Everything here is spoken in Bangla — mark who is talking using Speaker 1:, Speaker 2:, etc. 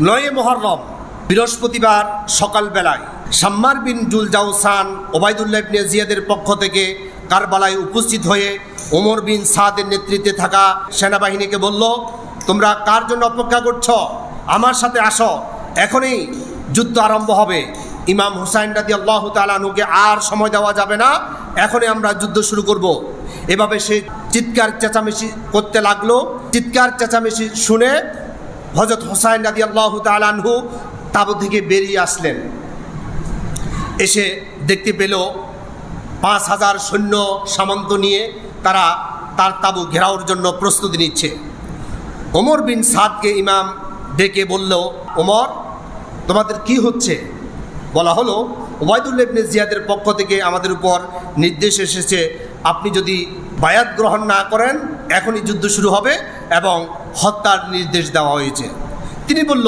Speaker 1: 9 মুহররম বৃহস্পতিবার সকালবেলায় শাম্মার বিন জুল জাউসান ওবায়দুল্লাহ ইবনে জিয়াদের পক্ষ থেকে কারবালায় উপস্থিত হয়ে ওমর বিন সাদের নেতৃত্বে থাকা সেনাবাহিনীকে বলল, তোমরা কার জন্য অপেক্ষা করছো? আমার সাথে আসো, এখনই যুদ্ধ আরম্ভ হবে। ইমাম হুসাইন রাদিয়াল্লাহু তাআলা আনহুকে আর সময় দেওয়া যাবে না, এখনই আমরা যুদ্ধ শুরু করব। এভাবে সে চিৎকার চেঁচামেচি করতে লাগলো। চিৎকার চেঁচামেচি শুনে হযরত হুসাইন রাদিয়াল্লাহু তাআলা আনহু তাঁবু থেকে বেরিয়ে আসলেন। এসে দেখতে পেল 5000 সৈন্য সামন্ত নিয়ে তারা তার তাঁবু ঘেরাওর জন্য প্রস্তুতি নিচ্ছে। ওমর বিন সাদকে ইমাম ডেকে বলল, ওমর, তোমাদের কি হচ্ছে? বলা হলো, ওবায়দুল্লাহ ইবনে জিয়াদের পক্ষ থেকে আমাদের উপর নির্দেশ এসেছে, আপনি যদি বায়াত গ্রহণ না করেন এখনই যুদ্ধ শুরু হবে এবং হত্যার নির্দেশ দেওয়া হয়েছে। তিনি বলল,